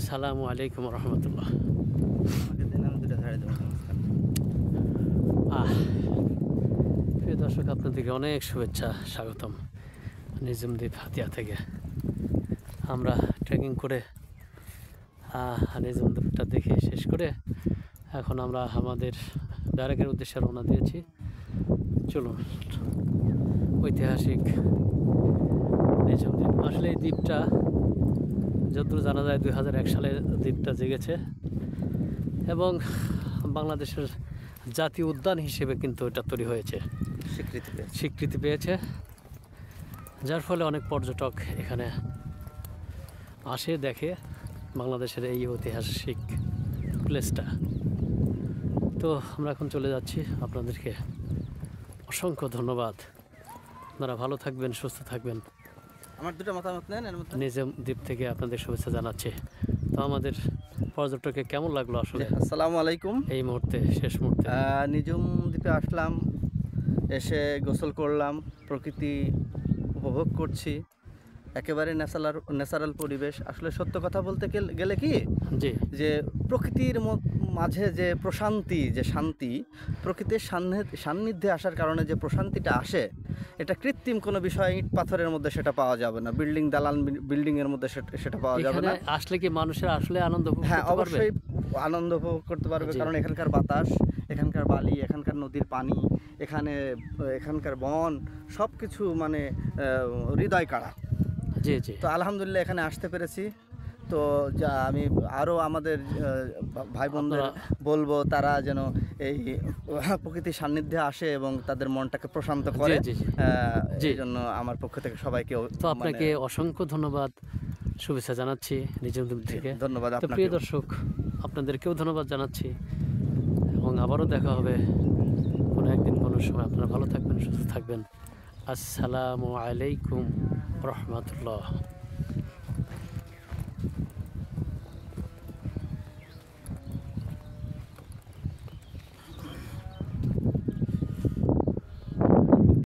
সালামু আলাইকুম রহমতুল্লাহ। প্রিয় দর্শক, আপনাদেরকে অনেক শুভেচ্ছা, স্বাগতম নিঝুম দ্বীপ হাতিয়া থেকে। আমরা ট্রেকিং করে নিঝুম দ্বীপটা দেখে শেষ করে এখন আমরা আমাদের ব্যারাকের উদ্দেশ্যে রওনা দিয়েছি। চলুন, ঐতিহাসিক নিঝুম দ্বীপ। আসলে এই দ্বীপটা যতদূর জানা যায় 2001 সালে দ্বীপটা জেগেছে এবং বাংলাদেশের জাতীয় উদ্যান হিসেবে কিন্তু এটা তৈরি হয়েছে, স্বীকৃতি পেয়েছে, যার ফলে অনেক পর্যটক এখানে আসে, দেখে বাংলাদেশের এই ঐতিহাসিক প্লেসটা। তো আমরা এখন চলে যাচ্ছি। আপনাদেরকে অসংখ্য ধন্যবাদ। আপনারা ভালো থাকবেন, সুস্থ থাকবেন। আমার দুটো মতামত নেন। নিঝুম দ্বীপ থেকে আপনাদের শুভেচ্ছা জানাচ্ছি। তো আমাদের পর্যটককে কেমন লাগলো আসলে? আসসালামু আলাইকুম। এই মুহূর্তে, শেষ মুহূর্তে নিঝুম দ্বীপে আসলাম, এসে গোসল করলাম, প্রকৃতি উপভোগ করছি, একেবারে ন্যাচারাল পরিবেশ। আসলে সত্য কথা বলতে গেলে কি যে প্রকৃতির মাঝে যে প্রশান্তি, যে শান্তি, প্রকৃতির সান্নিধ্যে আসার কারণে যে প্রশান্তিটা আসে, এটা কৃত্রিম কোনো বিষয় ইট পাথরের মধ্যে সেটা পাওয়া যাবে না, দালান বিল্ডিংয়ের মধ্যে সেটা পাওয়া যাবে না। আসলে কি মানুষের আসলে আনন্দ? হ্যাঁ, অবশ্যই আনন্দ উপভোগ করতে পারবে, কারণ এখানকার বাতাস, এখানকার বালি, এখানকার নদীর পানি, এখানকার বন, সব কিছু মানে হৃদয় কাড়া। জি জি। তো আলহামদুলিল্লাহ এখানে আসতে পেরেছি। তো যা আমি আরও আমাদের ভাই বোনদের বলবো, তারা যেন এই প্রকৃতির সান্নিধ্যে আসে এবং তাদের মনটাকে প্রশান্ত করে। এই জন্য আমার পক্ষ থেকে সবাইকে তো আপনাকে অসংখ্য ধন্যবাদ, শুভেচ্ছা জানাচ্ছি নিঝুম দ্বীপ থেকে। ধন্যবাদ। প্রিয় দর্শক, আপনাদেরকেও ধন্যবাদ জানাচ্ছি এবং আবারও দেখা হবে কোনো একদিন, কোনো সময়। আপনারা ভালো থাকবেন, সুস্থ থাকবেন। আসসালামু আলাইকুম রহমতুল্লাহ।